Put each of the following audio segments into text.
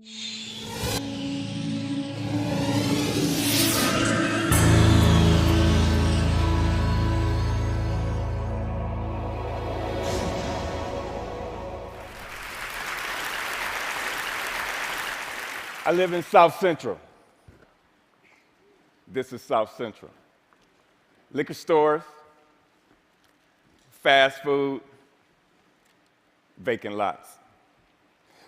I live in South Central. This is South Central. Liquor stores, fast food, vacant lots.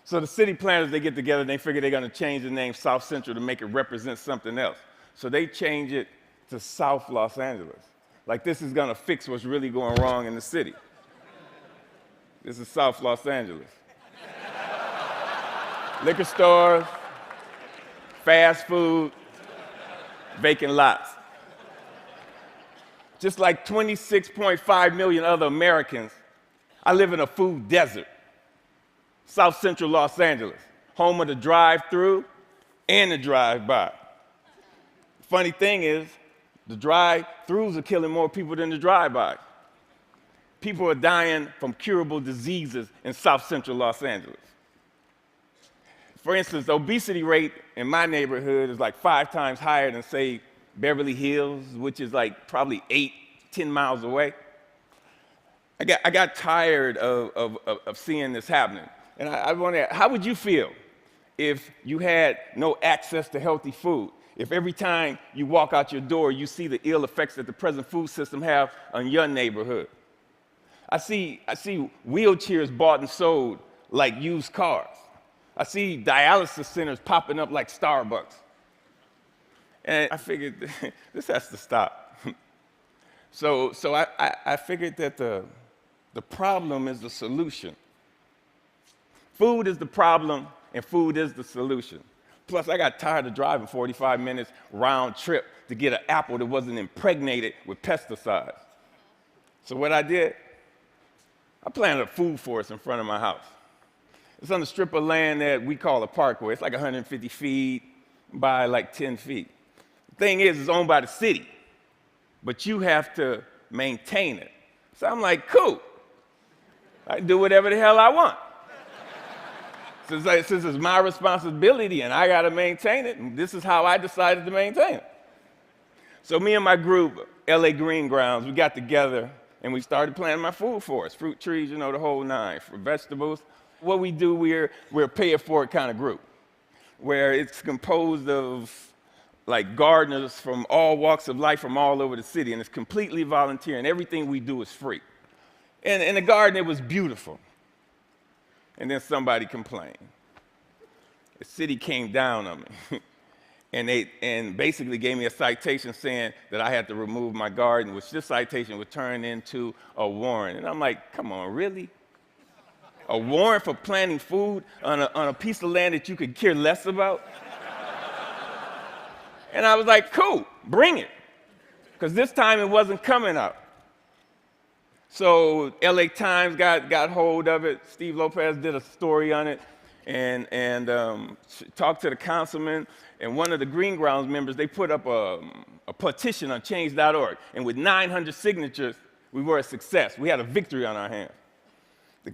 So the city planners, they get together and they figure they're going to change the name South Central to make it represent something else. So they change it to South Los Angeles. Like this is going to fix what's really going wrong in the city. This is South Los Angeles. Liquor stores, fast food, vacant lots. Just like 26.5 million other Americans, I live in a food desert. South Central Los Angeles, home of the drive-through and the drive-by. Funny thing is, the drive-throughs are killing more people than the drive-bys. People are dying from curable diseases in South Central Los Angeles. For instance, the obesity rate in my neighborhood is like 5 times higher than, say, Beverly Hills, which is like probably 10 miles away. I got tired of seeing this happening. And I wonder, how would you feel if you had no access to healthy food? If every time you walk out your door, you see the ill effects that the present food system have on your neighborhood? I see wheelchairs bought and sold like used cars. I see dialysis centers popping up like Starbucks. And I figured this has to stop. So I figured that the problem is the solution. Food is the problem, and food is the solution. Plus, I got tired of driving 45 minutes round trip to get an apple that wasn't impregnated with pesticides. So what I did, I planted a food forest in front of my house. It's on a strip of land that we call a parkway. It's like 150 feet by like 10 feet. The thing is, it's owned by the city, but you have to maintain it. So I'm like, cool. I can do whatever the hell I want. Since it's my responsibility and I got to maintain it, and this is how I decided to maintain it. So me and my group, LA Green Grounds, we got together and we started planting my food forest, fruit trees, the whole nine, for vegetables. What we do, we're a pay-it-forward kind of group, where it's composed of like gardeners from all walks of life from all over the city, and it's completely volunteer, and everything we do is free. And in the garden, it was beautiful. And then somebody complained. The city came down on me, and basically gave me a citation saying that I had to remove my garden, which this citation would turn into a warrant. And I'm like, come on, really? A warrant for planting food on a piece of land that you could care less about? And I was like, cool, bring it. Because this time it wasn't coming out. So LA Times got hold of it. Steve Lopez did a story on it and talked to the councilman. And one of the Green Grounds members, they put up a petition on change.org. And with 900 signatures, we were a success. We had a victory on our hands.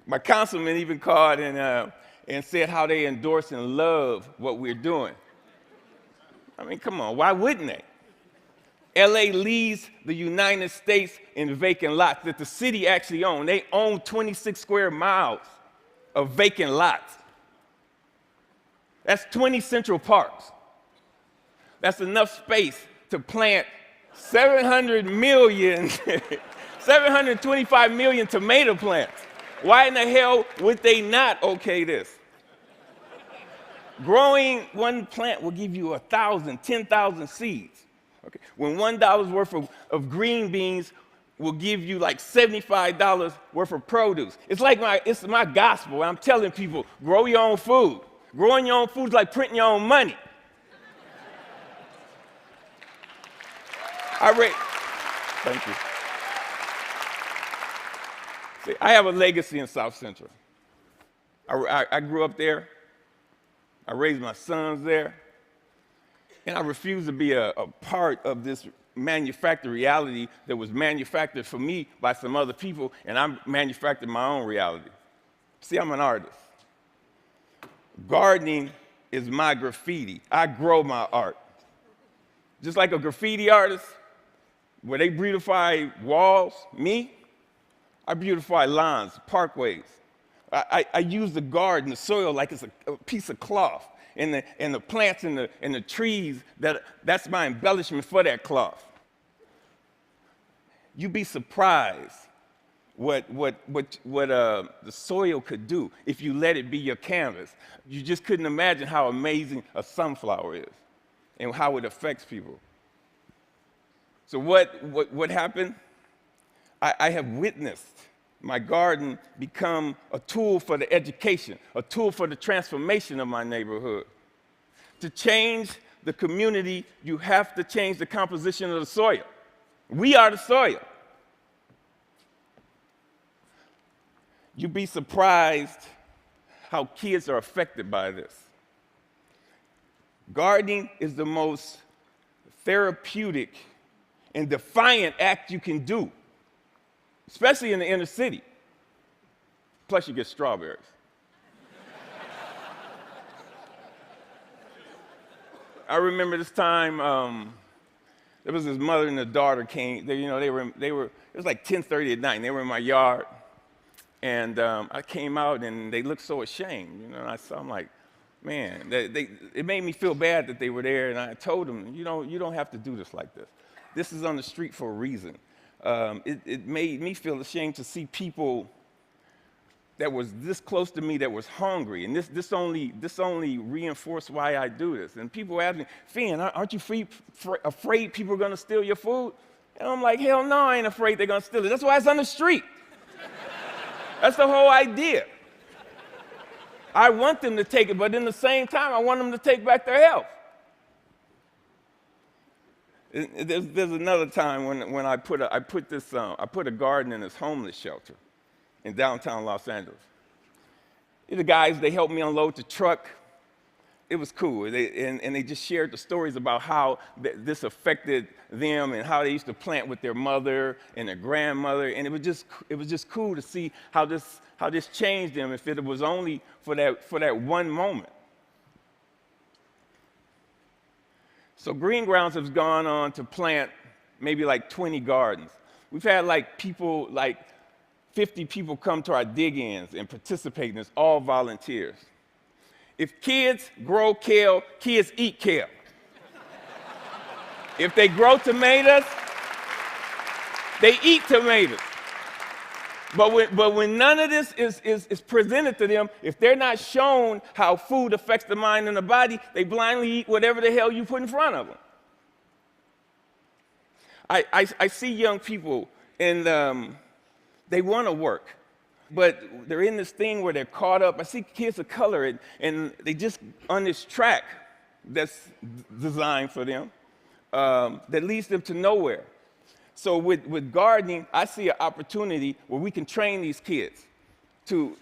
My councilman even called and said how they endorse and love what we're doing. I mean, come on, why wouldn't they? LA leads the United States in vacant lots that the city actually owns. They own 26 square miles of vacant lots. That's 20 Central Parks. That's enough space to plant 725 million tomato plants. Why in the hell would they not okay this? Growing one plant will give you 1,000, 10,000 seeds. Okay. When $1 worth of green beans will give you like $75 worth of produce. It's my gospel. I'm telling people, grow your own food. Growing your own food is like printing your own money. Thank you. See, I have a legacy in South Central. I grew up there. I raised my sons there. And I refuse to be a part of this manufactured reality that was manufactured for me by some other people, and I manufactured my own reality. See, I'm an artist. Gardening is my graffiti. I grow my art. Just like a graffiti artist, where they beautify walls, me, I beautify lawns, parkways. I use the garden, the soil, like it's a piece of cloth, and the plants and the trees, that's my embellishment for that cloth. You'd be surprised what the soil could do if you let it be your canvas. You just couldn't imagine how amazing a sunflower is and how it affects people. So what happened? I have witnessed my garden become a tool for the education, a tool for the transformation of my neighborhood. To change the community, you have to change the composition of the soil. We are the soil. You'd be surprised how kids are affected by this. Gardening is the most therapeutic and defiant act you can do, especially in the inner city. Plus, you get strawberries. I remember this time, there was this mother and a daughter came. They were. It was like 10:30 at night, and they were in my yard. And I came out, and they looked so ashamed. And I'm like, man, it made me feel bad that they were there. And I told them, you don't have to do this like this. This is on the street for a reason. It made me feel ashamed to see people that was this close to me that was hungry, and this only reinforced why I do this. And people ask me, Finn, aren't you afraid people are going to steal your food? And I'm like, hell no, I ain't afraid they're going to steal it. That's why it's on the street. That's the whole idea. I want them to take it, but in the same time, I want them to take back their health. There's another time when I put a garden in this homeless shelter in downtown Los Angeles. The guys, they helped me unload the truck. It was cool. They just shared the stories about how this affected them and how they used to plant with their mother and their grandmother. And it was just cool to see how this changed them if it was only for that one moment. So Green Grounds has gone on to plant maybe like 20 gardens. We've had like 50 people come to our dig-ins and participate in this, all volunteers. If kids grow kale, kids eat kale. If they grow tomatoes, they eat tomatoes. But when none of this is presented to them, if they're not shown how food affects the mind and the body, they blindly eat whatever the hell you put in front of them. I see young people, and they want to work, but they're in this thing where they're caught up. I see kids of color, and they just on this track that's designed for them that leads them to nowhere. So with gardening, I see an opportunity where we can train these kids to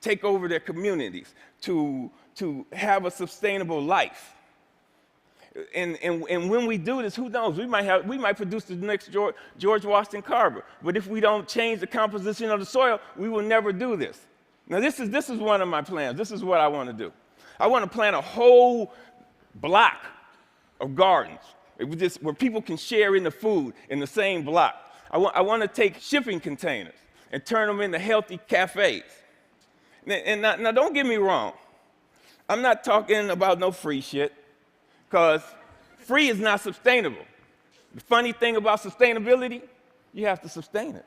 take over their communities, to have a sustainable life. And when we do this, who knows? We might produce the next George Washington Carver. But if we don't change the composition of the soil, we will never do this. Now, this is one of my plans. This is what I want to do. I want to plant a whole block of gardens where people can share in the food in the same block. I want to take shipping containers and turn them into healthy cafes. And now, don't get me wrong. I'm not talking about no free shit, because free is not sustainable. The funny thing about sustainability, you have to sustain it.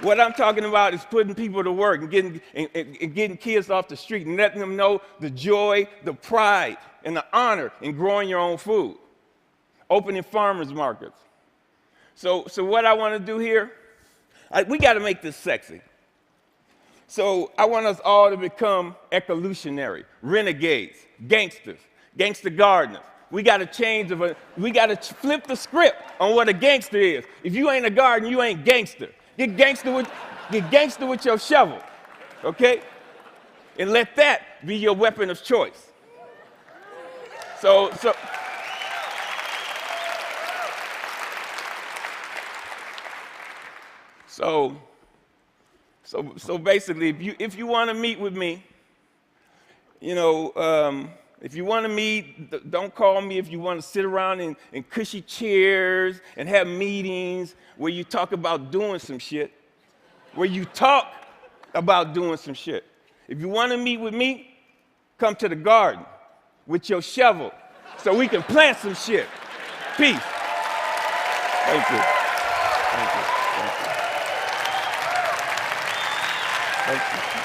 What I'm talking about is putting people to work and getting kids off the street and letting them know the joy, the pride, and the honor in growing your own food. Opening farmers markets. So what I want to do here, we got to make this sexy. So I want us all to become ecolutionary, renegades, gangsters, gangster gardeners. We got to we got to flip the script on what a gangster is. If you ain't a gardener, you ain't gangster. Get gangster with your shovel, okay? And let that be your weapon of choice. So So basically, if you want to meet with me, you know, if you want to meet, don't call me. If you want to sit around in cushy chairs and have meetings where you talk about doing some shit, where you talk about doing some shit. If you want to meet with me, come to the garden with your shovel so we can plant some shit. Peace. Thank you. Thank you. Thank you. Thank you.